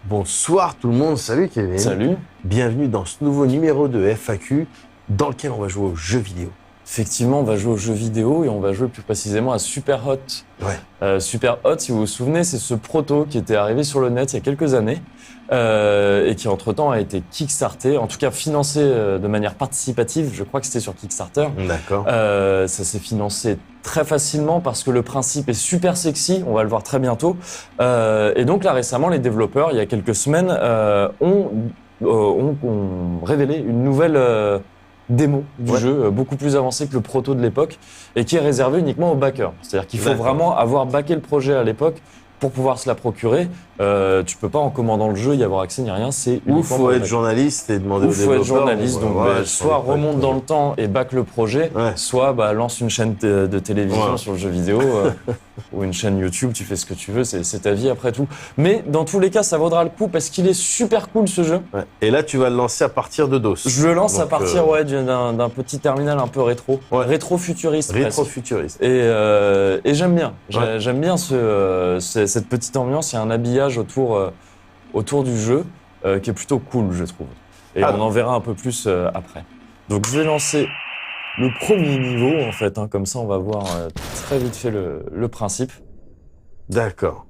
Bonsoir tout le monde, salut Kevin. Salut. Bienvenue dans ce nouveau numéro de FAQ dans lequel on va jouer aux jeux vidéo. Effectivement, on va jouer aux jeux vidéo et on va jouer plus précisément à Super Hot. Ouais. Super Hot, si vous vous souvenez, c'est ce proto qui était arrivé sur le net il y a quelques années et qui entre-temps a été kickstarté, en tout cas financé de manière participative. Je crois que c'était sur Kickstarter. D'accord. Ça s'est financé très facilement parce que le principe est super sexy, on va le voir très bientôt. Et donc là récemment, les développeurs, il y a quelques semaines, ont révélé une nouvelle démo du jeu, beaucoup plus avancée que le proto de l'époque et qui est réservé uniquement aux backers. C'est-à-dire qu'il faut vraiment avoir backé le projet à l'époque pour pouvoir se la procurer. Tu peux pas en commandant le jeu y avoir accès ni rien. C'est Ou faut être journaliste et demander aux développeurs. Faut être journaliste, donc soit remonte dans le temps et back le projet, soit lance une chaîne de télévision sur le jeu vidéo ou une chaîne YouTube. Tu fais ce que tu veux, c'est ta vie après tout. Mais dans tous les cas, ça vaudra le coup parce qu'il est super cool ce jeu. Ouais. Et là, tu vas le lancer à partir de DOS. Je le lance à partir d'un petit terminal un peu rétro, rétro-futuriste. Rétro-futuriste. Et j'aime bien. J'aime bien cette petite ambiance. Il y a un habillage autour du jeu qui est plutôt cool, je trouve. Et on en verra un peu plus après. Donc je vais lancer le premier niveau, en fait. Comme ça, on va voir très vite fait le principe. D'accord.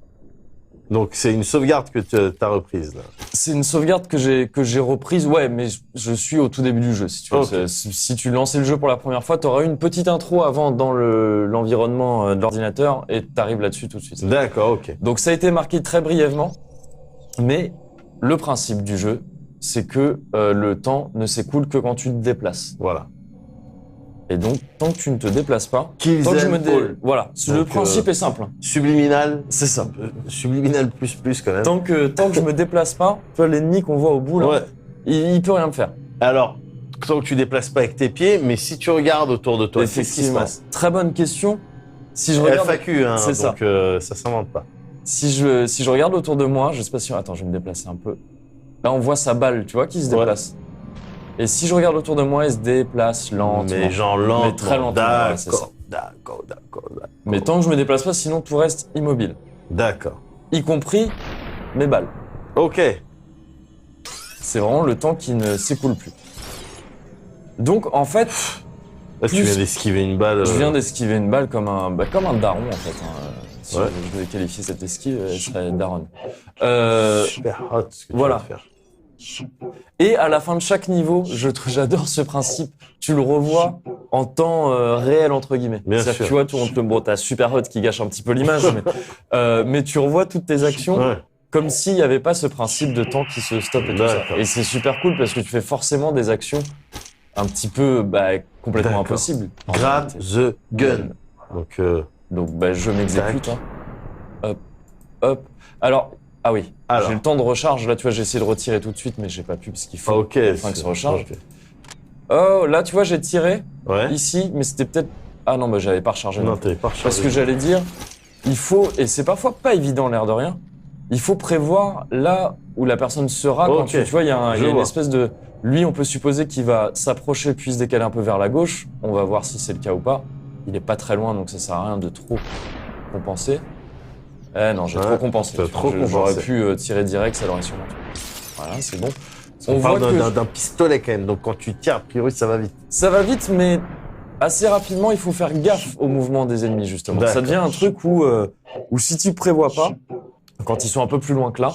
Donc c'est une sauvegarde que tu as reprise là. C'est une sauvegarde que j'ai reprise, mais je suis au tout début du jeu. Si tu veux. Si tu lançais le jeu pour la première fois, tu auras eu une petite intro avant dans l'environnement de l'ordinateur et tu arrives là-dessus tout de suite. D'accord, ok. Donc ça a été marqué très brièvement, mais le principe du jeu, c'est que le temps ne s'écoule que quand tu te déplaces. Voilà. Et donc, tant que tu ne te déplaces pas, Kills tant que je them me all. Voilà, le principe est simple. Subliminal. C'est ça. Subliminal plus quand même. Tant que je me déplace pas, tu vois l'ennemi qu'on voit au bout là, il peut rien me faire. Alors, tant que tu déplaces pas avec tes pieds, mais si tu regardes autour de toi, qu'est-ce qui se passe ? Très bonne question. Si je regarde, FAQ, c'est donc ça s'invente pas. Si je regarde autour de moi, je sais pas si... Attends, je vais me déplacer un peu. Là, on voit sa balle, tu vois, qui se déplace. Et si je regarde autour de moi, il se déplace lentement. Mais genre lentement. Mais très lentement. D'accord. Mais tant que je me déplace pas, sinon tout reste immobile. D'accord. Y compris mes balles. Ok. C'est vraiment le temps qui ne s'écoule plus. Donc, en fait... Là, tu viens d'esquiver une balle. Je viens d'esquiver une balle comme un daron, en fait. Si je devais qualifier cette esquive, elle serait daron. Super hot ce que tu voilà. vas faire. Et à la fin de chaque niveau, j'adore ce principe. Tu le revois en temps réel entre guillemets. Bien sûr. Tu vois, t'as Super Hot qui gâche un petit peu l'image, mais tu revois toutes tes actions comme s'il n'y avait pas ce principe de temps qui se stoppe et tout ça. Et c'est super cool parce que tu fais forcément des actions un petit peu complètement impossibles. Grab the gun. Donc je m'exécute. Hop. Alors. Ah oui, j'ai le temps de recharge. Là, tu vois, j'ai essayé de retirer tout de suite, mais j'ai pas pu parce qu'il faut que ça recharge. Oh, là, tu vois, j'ai tiré ici, mais c'était peut-être... Ah non, j'avais pas rechargé. Non, t'avais pas rechargé. Parce que j'allais dire, il faut, et c'est parfois pas évident l'air de rien, il faut prévoir là où la personne sera quand tu vois, il y a une espèce de... Lui, on peut supposer qu'il va s'approcher puis se décaler un peu vers la gauche. On va voir si c'est le cas ou pas. Il est pas très loin, donc ça sert à rien de trop compenser. Non, j'ai trop compensé. J'aurais pu tirer direct, ça l'aurait sûrement tué. Voilà, c'est bon. On parle d'un pistolet quand même, donc quand tu tires, a priori, ça va vite. Ça va vite, mais assez rapidement, il faut faire gaffe au mouvement des ennemis, justement. Ça devient un truc où si tu prévois pas, quand ils sont un peu plus loin que là,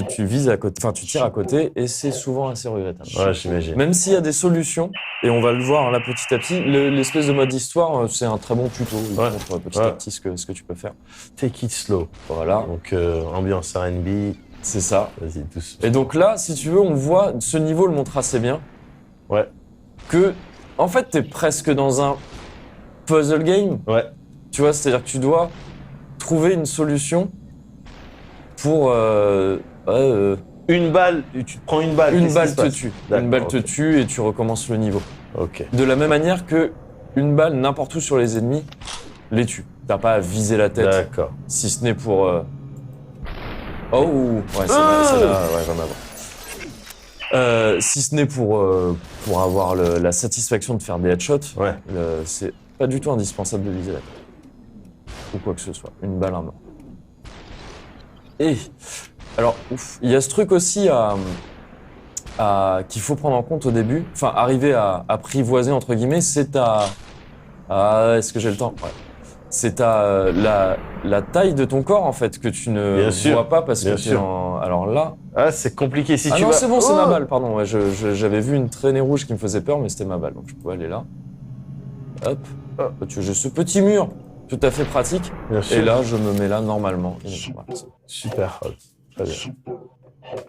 tu vises à côté, enfin, tu tires à côté, et c'est souvent assez regrettable. Ouais, j'imagine. Même s'il y a des solutions, et on va le voir là petit à petit, l'espèce de mode histoire, c'est un très bon tuto. Il montre petit à petit ce que tu peux faire. Take it slow. Voilà. Donc, ambiance R&B. C'est ça. Vas-y, doucement. Et donc là, si tu veux, on voit, ce niveau le montre assez bien. Ouais. Que, en fait, t'es presque dans un puzzle game. Ouais. Tu vois, c'est-à-dire que tu dois trouver une solution pour... Une balle, tu te prends une balle. Une balle te tue. Une balle te tue et tu recommences le niveau. Ok. De la même manière que une balle, n'importe où sur les ennemis, les tue. T'as pas à viser la tête. D'accord. Si ce n'est pour... Oh, ouais, celle-là, j'en avoir. Si ce n'est pour avoir la satisfaction de faire des headshots, c'est pas du tout indispensable de viser la tête. Ou quoi que ce soit. Une balle à mort. Et Alors, il y a ce truc aussi qu'il faut prendre en compte au début. Enfin, arriver à apprivoiser, entre guillemets, c'est est-ce que j'ai le temps? Ouais. C'est la taille de ton corps, en fait, que tu ne Bien sûr, vois pas parce bien que tu es sûr. en... Alors là... Ah, c'est compliqué. Si Ah tu non, vas... c'est bon, c'est Oh ma balle, pardon. Ouais, j'avais vu une traînée rouge qui me faisait peur, mais c'était ma balle, donc je pouvais aller là. Hop. J'ai ce petit mur tout à fait pratique. Bien sûr. Et là, je me mets là normalement. Voilà. Super. Très bien.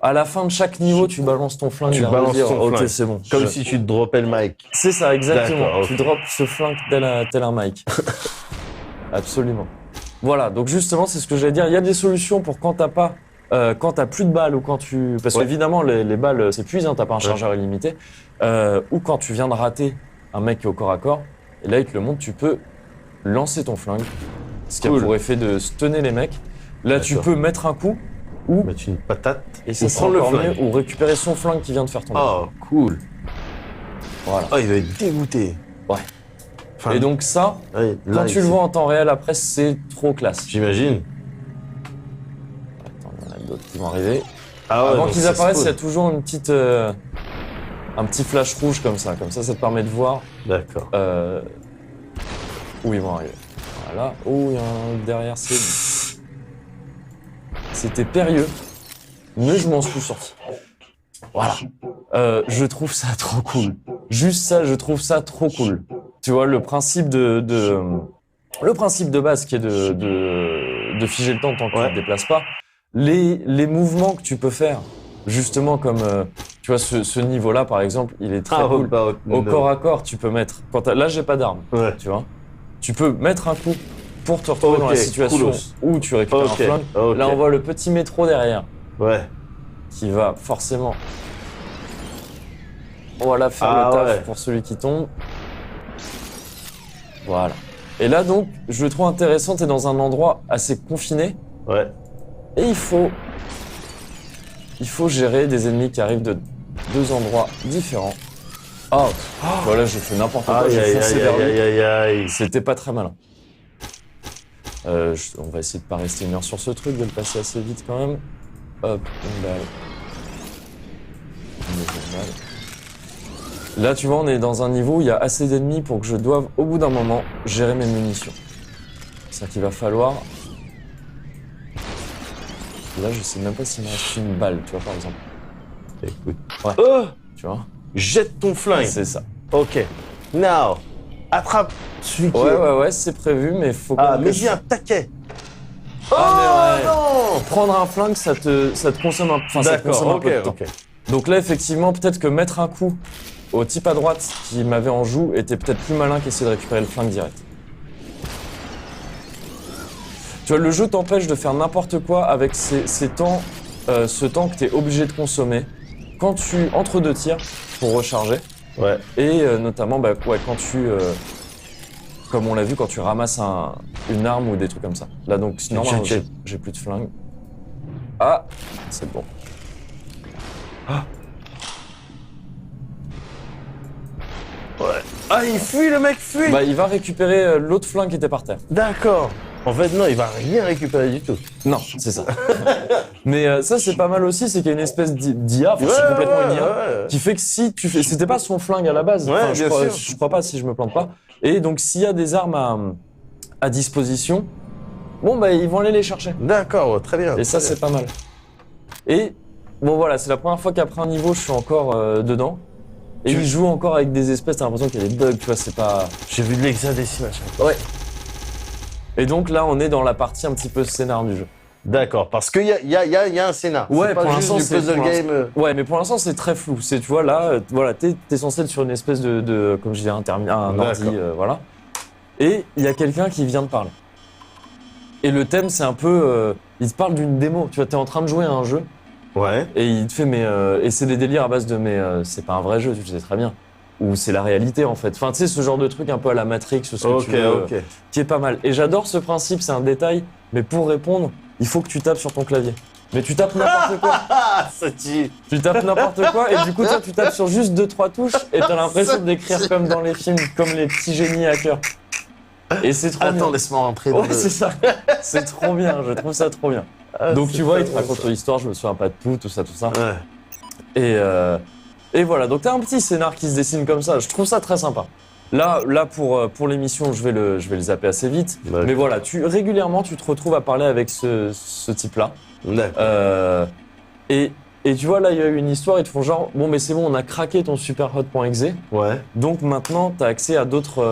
À la fin de chaque niveau, tu balances ton flingue. Tu vers balances le dire, ton ok, flingue. c'est bon. Comme si tu te droppais le mic. C'est ça, exactement. D'accord, ok. Tu drops ce flingue tel un mic. Absolument. Voilà, donc justement, c'est ce que j'allais dire. Il y a des solutions pour quand t'as plus de balles ou quand tu... Parce Ouais. qu'évidemment, les balles s'épuisent, hein, t'as pas un Ouais. chargeur illimité. Ou quand tu viens de rater un mec qui est au corps à corps, et là, il te le montre, tu peux lancer ton flingue, ce qui a Cool. pour effet de stunner les mecs. Là, tu D'accord. peux mettre un coup, ou, Mettre une patate. et ça ou c'est prendre le encore mieux, flingue. ou récupérer son flingue qui vient de faire tomber. Oh, cool. Voilà. Oh, il va être dégoûté. Ouais. Enfin, Et donc ça, ouais, là, quand tu le vois en temps réel, après, c'est trop classe. J'imagine. Attends, il y en a d'autres qui vont arriver. Ah ouais, Avant donc qu'ils ça apparaissent, il y a spawn. toujours une petite, un petit flash rouge comme ça. Comme ça te permet de voir D'accord. où ils vont arriver. Voilà. Oh, il y en a un derrière, c'était périlleux, mais je m'en suis sorti. Voilà. Je trouve ça trop cool. Juste ça, je trouve ça trop cool. Tu vois, le principe le principe de base qui est de figer le temps tant que tu Ouais. ne te déplaces pas. Les mouvements que tu peux faire, justement comme, tu vois, ce niveau-là, par exemple, il est très cool. Au corps à corps, tu peux mettre... Là, j'ai pas d'arme, Ouais. tu vois. Tu peux mettre un coup pour te retrouver dans la Ok, situation coolos. où tu récupères Ok, un flingue. ok. Là, on voit le petit métro derrière Ouais. qui va forcément... Voilà, faire Ah le taf ouais. pour celui qui tombe. Voilà. Et là, donc, je le trouve intéressant, t'es dans un endroit assez confiné. Ouais. Et il faut gérer des ennemis qui arrivent de deux endroits différents. Oh, voilà, j'ai fait n'importe quoi, Aïe, j'ai aïe, foncé aïe, vers lui. aïe, aïe, aïe. C'était pas très malin. On va essayer de pas rester une heure sur ce truc, de le passer assez vite quand même. Hop, une balle. Une deuxième balle. Là, tu vois, on est dans un niveau où il y a assez d'ennemis pour que je doive, au bout d'un moment, gérer mes munitions. C'est-à-dire qu'il va falloir... Là, je sais même pas s'il me reste une balle, tu vois, par exemple. Écoute. Ouais. Oh, Tu vois? jette ton flingue. C'est ça. Ok. Now, attrape celui qui est... Ouais, c'est prévu, mais faut quand Ah, même mais que je- j'ai un taquet. Oh Ah, mais ouais. non. Prendre un flingue, ça te consomme ça te consomme un peu de temps. ok. Donc là, effectivement, peut-être que mettre un coup au type à droite qui m'avait en joue était peut-être plus malin qu'essayer de récupérer le flingue direct. Tu vois, le jeu t'empêche de faire n'importe quoi avec ces temps, ce temps que tu es obligé de consommer quand tu entre deux tirs pour recharger. Ouais. Et notamment, quand tu, comme on l'a vu, quand tu ramasses une arme ou des trucs comme ça. Là, donc, normalement, check. j'ai plus de flingue. Ah, c'est bon. Ouais. Ah, il fuit, le mec fuit. Bah, il va récupérer l'autre flingue qui était par terre. D'accord. En fait, non, il va rien récupérer du tout. Non, c'est ça. Mais ça, c'est pas mal aussi, c'est qu'il y a une espèce d'IA, enfin, c'est complètement une IA, ouais. qui fait que si tu fais... C'était pas son flingue à la base, Ouais, Enfin, bien sûr. je crois pas si je me plante pas. Et donc, s'il y a des armes à disposition, bon, bah, ils vont aller les chercher. D'accord, ouais, très bien. Et ça, très c'est pas mal. Et bon, voilà, c'est la première fois qu'après un niveau, je suis encore dedans. Et Tu- il joue encore avec des espèces, t'as l'impression qu'il y a des bugs, tu vois, c'est pas... bien. J'ai vu de l'hexadécime à chaque fois. Ouais. Et donc là, on est dans la partie un petit peu scénar du jeu. D'accord, parce qu'il y a un scénar. Ouais, c'est pas pour juste l'instant, du c'est puzzle pour game. Ouais, mais pour l'instant, c'est très flou. C'est, tu vois, là, voilà, t'es censé être sur une espèce de comme je disais, un ordi, D'accord. voilà. Et il y a quelqu'un qui vient de parler. Et le thème, c'est un peu... il te parle d'une démo. Tu vois, t'es en train de jouer à un jeu, Ouais. et il te fait, et c'est des délires à base de, c'est pas un vrai jeu, tu le sais très bien. Ou c'est la réalité, en fait. Enfin, tu sais, ce genre de truc un peu à la Matrix, ce que tu veux, Ok. qui est pas mal. Et j'adore ce principe, c'est un détail, mais pour répondre, il faut que tu tapes sur ton clavier. Mais tu tapes n'importe quoi. Ah, ça tue. Tu tapes n'importe quoi et du coup toi tu tapes sur juste 2-3 touches et t'as l'impression d'écrire comme dans les films, comme les petits génies hackers. Et c'est trop Attends, bien. laisse-moi rentrer dans Ouais, c'est ça. C'est trop bien, je trouve ça trop bien. Donc c'est tu vois, il te tellement raconte ça. l'histoire, je me souviens pas de tout ça, tout ça. Ouais. Et voilà, donc t'as un petit scénar qui se dessine comme ça, je trouve ça très sympa. Là pour l'émission, je vais le zapper assez vite. D'accord. Mais voilà, régulièrement, tu te retrouves à parler avec ce type-là. D'accord. Et tu vois, là, il y a eu une histoire, ils te font genre, bon, mais c'est bon, on a craqué ton superhot.exe, Ouais. donc maintenant, t'as accès à d'autres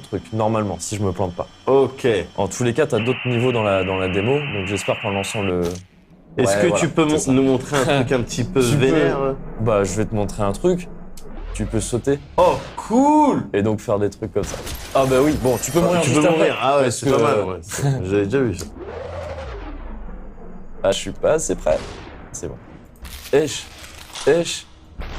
trucs, normalement, si je me plante pas. Ok. En tous les cas, t'as d'autres niveaux dans la démo, donc j'espère qu'en lançant le... Est-ce Ouais, que voilà, tu peux c'est ça. nous montrer un truc un petit peu Tu peux- vénère? Bah, je vais te montrer un truc, tu peux sauter, Oh, cool! et donc faire des trucs comme ça. Ah bah oui, bon, tu peux mourir Tu juste peux après, mourir. Ah ouais, parce c'est que- pas mal. Ouais. J'avais déjà vu ça. Ah, je suis pas assez prêt. C'est bon. Esh, esh,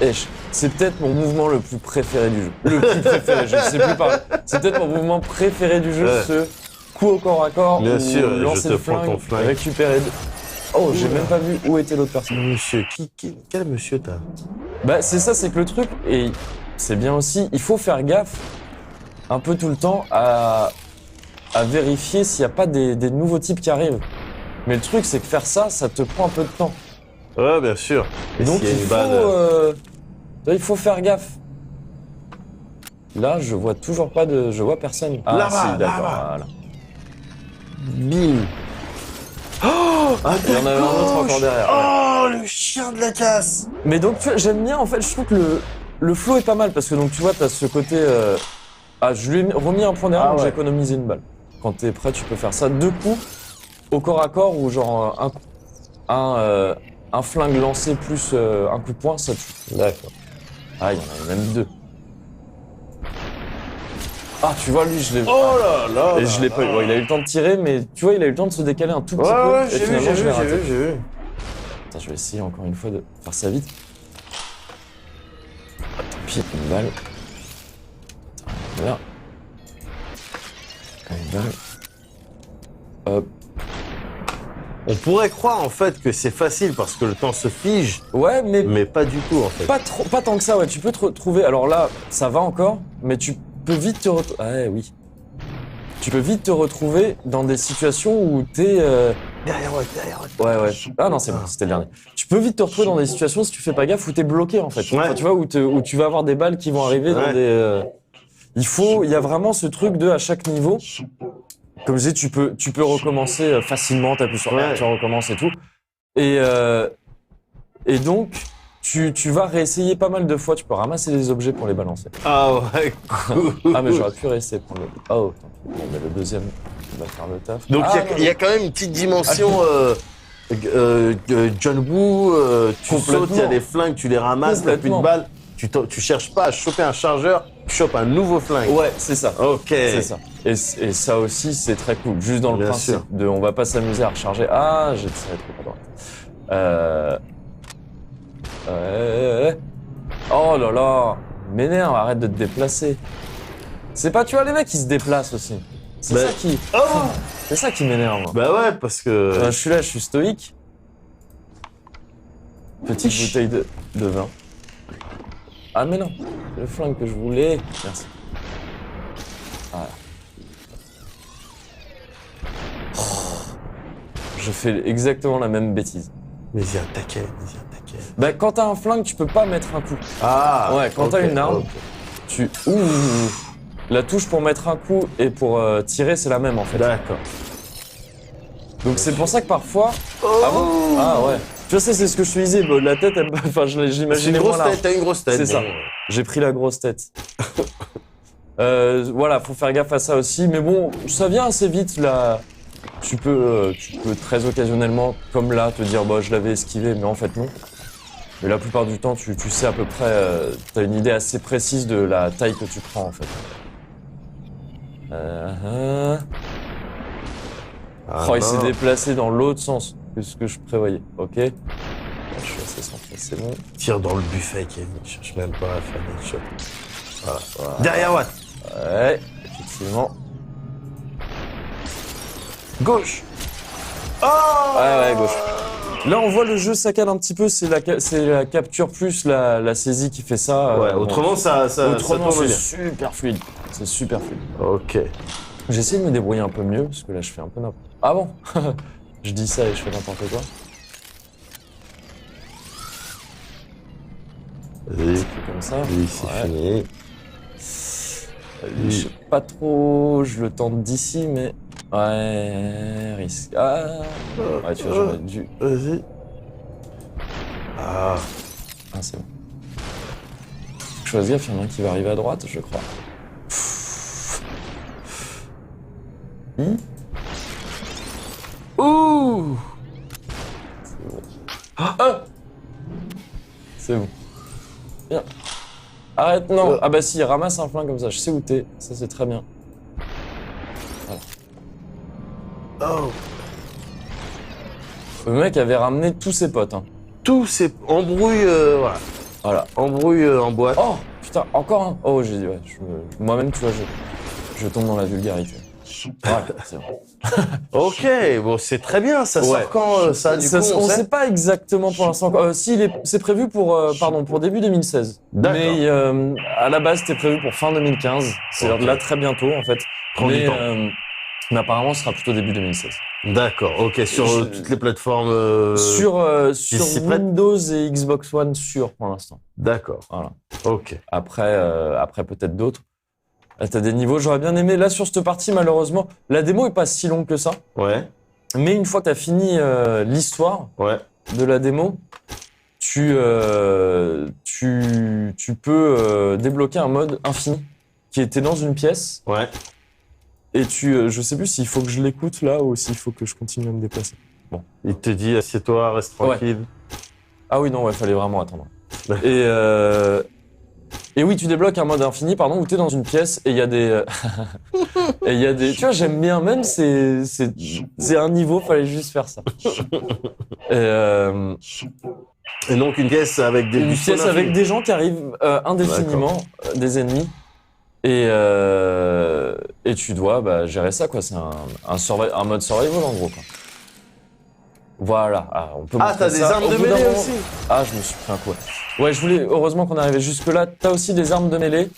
esh. C'est peut-être mon mouvement le plus préféré du jeu. Le plus préféré, je ne sais plus parler. C'est peut-être mon mouvement préféré du jeu, Ouais. ce coup au corps à corps, Bien ou sûr, je lancer te le prends ton flingue. récupérer... Oh, j'ai Oula. même pas vu où était l'autre personne. Monsieur, quel monsieur t'as? Bah, c'est ça, c'est que le truc, et c'est bien aussi, il faut faire gaffe un peu tout le temps à vérifier s'il n'y a pas des nouveaux types qui arrivent. Mais le truc, c'est que faire ça, ça te prend un peu de temps. Ouais, bien sûr. Et Donc s'il y a il une faut, balle, il faut faire gaffe. Là, je vois toujours pas de... Je vois personne. Ah Là-bas, si, d'accord, là-bas. voilà. bim. Oh, à Il y en ta avait un autre gauche. encore derrière. Oh, le chien de la casse. Mais donc, tu vois, j'aime bien, en fait, je trouve que le flow est pas mal, parce que donc, tu vois, t'as ce côté... Ah, je lui ai remis un point derrière, Ah donc ouais. j'ai économisé une balle. Quand t'es prêt, tu peux faire ça 2 coups, au corps à corps, ou genre un flingue lancé plus un coup de poing, ça tue. D'accord. Ah, il y en a même 2. Ah, tu vois, lui, je l'ai... Oh là là. Et je l'ai pas eu. Bon, il a eu le temps de tirer, mais tu vois, il a eu le temps de se décaler un tout petit Ouais, peu. ouais, et j'ai vu, finalement, je l'ai raté. j'ai vu. Attends, je vais essayer encore une fois de faire ça vite. Tant pis, une balle. Attends, là. Une balle. Hop. On pourrait croire en fait que c'est facile parce que le temps se fige, Ouais, mais mais pas du tout en fait. pas tant que ça, ouais. Tu peux te retrouver. Alors là, ça va encore, mais tu peux vite te retrouver. Ouais, oui. Tu peux vite te retrouver dans des situations où t'es. Derrière moi, derrière moi. Ouais, ouais. Ah non, c'est bon, c'était le dernier. Tu peux vite te retrouver dans des situations, si tu fais pas gaffe, où t'es bloqué, en fait. Ouais. Enfin, tu vois, où tu vas avoir des balles qui vont arriver dans Ouais. des... il y a vraiment ce truc de, à chaque niveau, comme je dis, tu peux recommencer facilement, t'appuies sur R, Ouais. tu recommences et tout. Et donc, tu vas réessayer pas mal de fois, tu peux ramasser des objets pour les balancer. Ah ouais, cool. Ah, mais j'aurais pu rester prendre le... Oh, tant pis. Bon, mais le deuxième va faire le taf. Donc Ah, il y a quand même une petite dimension John Woo, tu Complètement. sautes, il y a des flingues, tu les ramasses, t'as plus de Complètement. balles, tu cherches pas à choper un chargeur, tu chopes un nouveau flingue. Ouais, c'est ça. Ok. C'est ça. Et ça aussi, c'est très cool. Juste dans le Bien principe sûr. de, on va pas s'amuser à recharger. Ah, j'ai tiré trop à droite. Oh là là, m'énerve, arrête de te déplacer. C'est pas, tu vois, les mecs, ils se déplacent aussi. C'est Bah- ça qui, Oh c'est ça qui m'énerve. Moi. Bah ouais, parce que... Je suis là, je suis stoïque. Petite bouteille de vin. Ah mais non, c'est le flingue que je voulais. Merci. Voilà. Oh. Je fais exactement la même bêtise. Mais il y a un taquet, Bah quand t'as un flingue, tu peux pas mettre un coup. Ah Ouais, quand t'as ok, une arme, ok. tu... Ouh. La touche pour mettre un coup et pour tirer, c'est la même en fait. D'accord. Donc c'est pour ça que parfois... Oh Ah bon? Ah ouais. Tu sais, c'est ce que je te disais, bah, la tête, elle... enfin C'est j'imaginais une grosse moins large. tête, t'as une grosse tête. C'est ça. bon. J'ai pris la grosse tête. Voilà, faut faire gaffe à ça aussi. Mais bon, ça vient assez vite là. Tu peux très occasionnellement, comme là, te dire bah je l'avais esquivé, mais en fait non. Mais la plupart du temps, tu sais à peu près, t'as une idée assez précise de la taille que tu prends en fait. Ah, Oh, il s'est non. déplacé dans l'autre sens que ce que je prévoyais. Ok. Je suis assez centré, c'est bon. Tire dans le buffet, Kevin. Je cherche même pas à faire des shots. Voilà. Derrière Watt. Ouais, effectivement. Gauche. Oh Ouais, gauche. Là, on voit le jeu saccade un petit peu, c'est la capture plus la saisie qui fait ça. Ouais, autrement, ça autrement, tourne c'est bien. super fluide. C'est super fluide. Ok. J'essaie de me débrouiller un peu mieux, parce que là, je fais un peu n'importe. Ah bon? Je dis ça et je fais n'importe quoi. Vas-y, C'est comme ça. oui, c'est Ouais. fini. Je sais pas trop, je le tente d'ici, mais. Ouais, risque. Ah ouais, tu vois, j'aurais dû. Vas-y. Ah, Ah, c'est bon. Je fasse gaffe, il y en a un qui va arriver à droite, je crois. Ouh! C'est bon. Ah! C'est bon. Bien. Arrête, non. Ah bah si, ramasse un flingue comme ça, je sais où t'es. Ça, c'est très bien. oh. Le mec avait ramené tous ses potes. Hein. Tout ces embrouilles, voilà. Voilà. Embrouille en boîte. Oh, putain, encore un. Oh, j'ai dit, ouais. Moi-même, tu vois, je tombe dans la vulgarité. Voilà, c'est bon. Ok, bon, c'est très bien. Ça Ouais. sort quand ça, du coup, On sait pas exactement pour l'instant. Si, c'est prévu pour, pour début 2016. D'accord. Mais à la base, c'était prévu pour fin 2015. C'est Ok. là très bientôt, en fait. Prends du temps. Mais apparemment, ce sera plutôt début 2016. D'accord, ok, sur Je- toutes les plateformes. Sur c'est prêt. Windows et Xbox One, sûr pour l'instant. D'accord, Voilà. ok. Après peut-être d'autres. Là, t'as des niveaux, j'aurais bien aimé. Là, sur cette partie, malheureusement, la démo est pas si longue que ça. Ouais, Mais une fois que t'as fini l'histoire ouais. de la démo, tu peux débloquer un mode infini qui était dans une pièce. Ouais. Et je sais plus s'il faut que je l'écoute là ou s'il faut que je continue à me déplacer. Il te dit assieds-toi, reste tranquille. Ah oui, non, ouais, fallait vraiment attendre. Et oui, tu débloques un mode infini, où t'es dans une pièce et il y a des. Et il y a des. Tu vois, j'aime bien, même c'est un niveau, fallait juste faire ça. Et donc une pièce avec des. Une pièce avec des gens qui arrivent indéfiniment, des ennemis. Et tu dois gérer ça, quoi. C'est un mode survival en gros, quoi. Voilà, on peut montrer t'as des ça. armes Au de bout d'un mêlée moment- aussi. Ah, je me suis pris un coup. Ouais, heureusement qu'on est arrivé jusque-là. T'as aussi des armes de mêlée.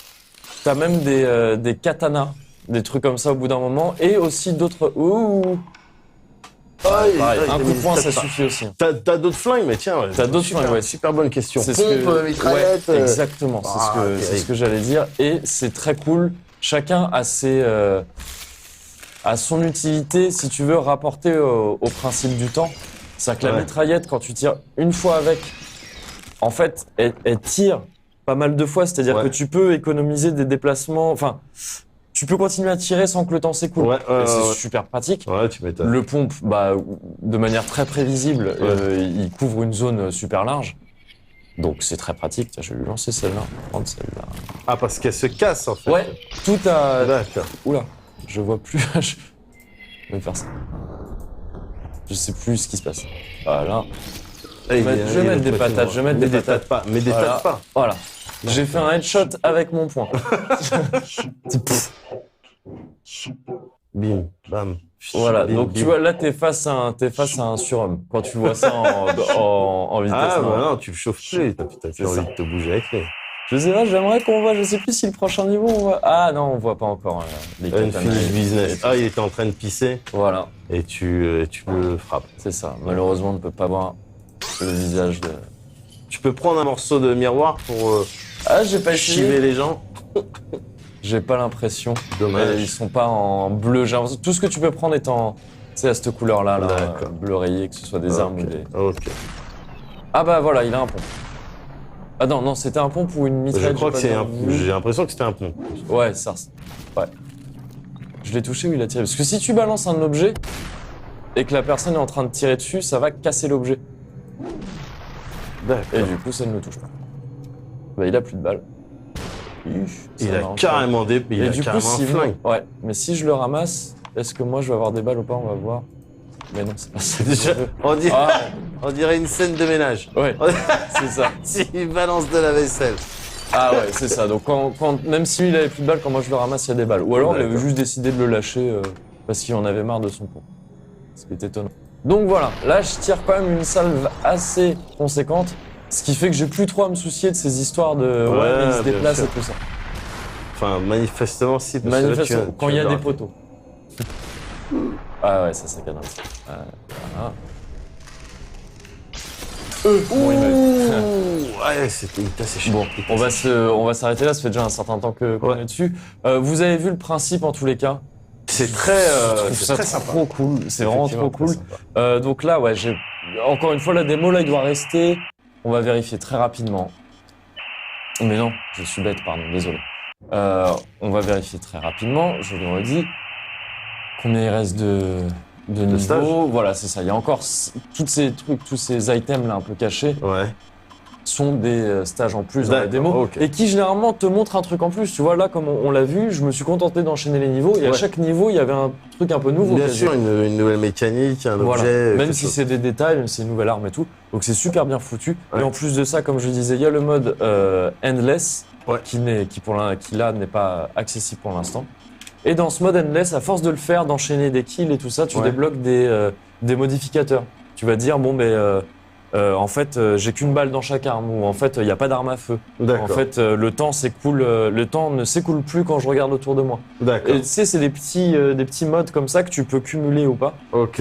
T'as même des katanas, des trucs comme ça au bout d'un moment. Et aussi d'autres. Ouh! Aïe, Pareil, aïe, un coup de poing, ça t'as pas. suffit aussi. Hein. T'as d'autres flingues, mais tiens. T'as d'autres super- flingues, ouais. Super bonne question. C'est Pompe, mitraillette. Ouais, exactement, Ah, c'est terrible. ce que j'allais dire. Et c'est très cool. Chacun a a son utilité, si tu veux, rapporter au principe du temps. C'est-à-dire que la Ouais. mitraillette, quand tu tires une fois avec, en fait, elle tire pas mal de fois. C'est-à-dire Ouais. que tu peux économiser des déplacements. Enfin, tu peux continuer à tirer sans que le temps s'écoule. Ouais, Et c'est ouais. super pratique. Ouais, tu m'étonnes. Le pompe, de manière très prévisible, il couvre une zone super large. Donc c'est très pratique. Tiens, je vais lui lancer celle-là. Prendre celle-là. Ah, parce qu'elle se casse en fait. Ouais, tout a. D'accord. Oula, je vois plus. Je vais faire ça. Je sais plus ce qui se passe. Voilà. Je vais mettre des patates, je vais mettre des patates. pas. Mais des Voilà. tas pas. Voilà. J'ai fait un headshot avec mon poing. Bim, bam. Voilà. Bim, Donc bim. tu vois, là t'es face à un surhomme. Quand tu vois ça en vitesse. Ah, normale. bah non, tu me chauffes plus. T'as plus C'est envie ça. de te bouger avec les. Je sais pas, j'aimerais qu'on voit, je sais plus si le prochain niveau on voit. Ah non, on voit pas encore les katanas. Unfinished business. Ah, il était en train de pisser Voilà, et tu le frappes. c'est ça. Malheureusement, on ne peut pas voir le visage de. Tu peux prendre un morceau de miroir pour Ah, j'ai pas chiver essayé. les gens. J'ai pas l'impression. Dommage. Ils sont pas en bleu. J'ai l'impression que tout ce que tu peux prendre est en. C'est à cette couleur-là, là, D'accord. bleu rayé, que ce soit des armes ou des. Ok. Ah bah voilà, il a un pont. Ah non, c'était un pont ou une Je mitraillette. crois j'ai que pas c'est bien un. vu. J'ai l'impression que c'était un pont. Ouais, ça. Ouais. Je l'ai touché ou il a tiré? Parce que si tu balances un objet et que la personne est en train de tirer dessus, ça va casser l'objet. Et D'accord. du coup, ça ne le touche pas. Bah, il a plus de balles. Il a carrément des. Il Et a du coup, carrément un si flingue. ouais, mais si je le ramasse, est-ce que moi je vais avoir des balles ou pas? On va voir. Mais non, c'est pas ça. Déjà, on dirait, Ah, on dirait une scène de ménage. ouais, c'est ça. S'il balance de la vaisselle. Ah ouais, c'est ça. Donc même s'il avait plus de balles, quand moi je le ramasse, il y a des balles. Ou alors il avait D'accord. juste décidé de le lâcher parce qu'il en avait marre de son pont. Ce qui est étonnant. Donc voilà, là je tire quand même une salve assez conséquente, ce qui fait que j'ai plus trop à me soucier de ces histoires de mais il se bien déplace sûr. et tout ça. Enfin, manifestement, si. Parce que là, Manifestement, tu quand il y a viens de des rater. poteaux. Ah ouais, ça saccade un petit peu. Voilà. Ouh, il ouais, c'était assez cher. Bon, on va s'arrêter là, ça fait déjà un certain temps qu'on est dessus. Vous avez vu le principe en tous les cas. C'est très, Je trouve c'est ça très sympa. trop cool, c'est vraiment trop Effectivement, cool. très sympa. Donc là, ouais, encore une fois, la démo, là, il doit rester. On va vérifier très rapidement. Mais non, je suis bête, pardon, désolé. On va vérifier très rapidement, je le redis. Combien il reste de niveaux. stage. Voilà, c'est ça. Il y a encore tous ces trucs, tous ces items là un peu cachés Ouais. sont des stages en plus dans la D'accord, démo ok. et qui généralement te montrent un truc en plus. Tu vois, là, comme on l'a vu, je me suis contenté d'enchaîner les niveaux et à Ouais. chaque niveau, il y avait un truc un peu nouveau. Bien quasiment. sûr, une nouvelle mécanique, un Voilà. objet. Même quelque si chose. c'est des détails, même si c'est une nouvelle arme et tout. Donc c'est super bien foutu. Ouais. Et en plus de ça, comme je disais, il y a le mode Endless Ouais. qui là n'est pas accessible pour l'instant. Et dans ce mode Endless, à force de le faire, d'enchaîner des kills et tout ça, tu Ouais. débloques des modificateurs. Tu vas dire, bon, en fait, j'ai qu'une balle dans chaque arme, ou en fait, il n'y a pas d'arme à feu. En D'accord. fait, le temps ne s'écoule plus quand je regarde autour de moi. D'accord. Et tu sais, c'est des petits modes comme ça que tu peux cumuler ou pas Ok.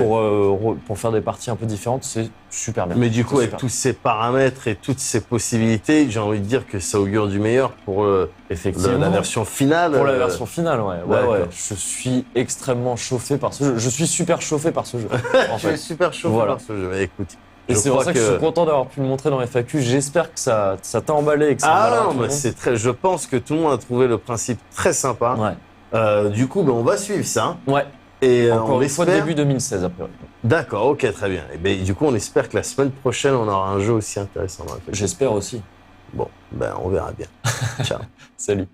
pour faire des parties un peu différentes. C'est super bien. Mais du coup, C'est avec super. tous ces paramètres et toutes ces possibilités, j'ai envie de dire que ça augure du meilleur pour Effectivement. la version finale. Pour la version finale, ouais. D'accord. Je suis extrêmement chauffé par ce jeu. Je suis super chauffé par ce jeu. en Je suis fait. super chaud Voilà. par ce jeu. Mais écoute. Et je c'est pour crois ça que je suis content d'avoir pu le montrer dans FAQ. J'espère que ça t'a emballé et que ça Ah emballera non, tout le mais monde. c'est très. Je pense que tout le monde a trouvé le principe très sympa. Ouais. Du coup, ben, on va suivre ça. Ouais. Et Encore on une fois, espère. début 2016 a priori. D'accord, ok, très bien. Et ben, du coup, on espère que la semaine prochaine, on aura un jeu aussi intéressant dans la FAQ. J'espère aussi. Bon, ben, on verra bien. Ciao. Salut.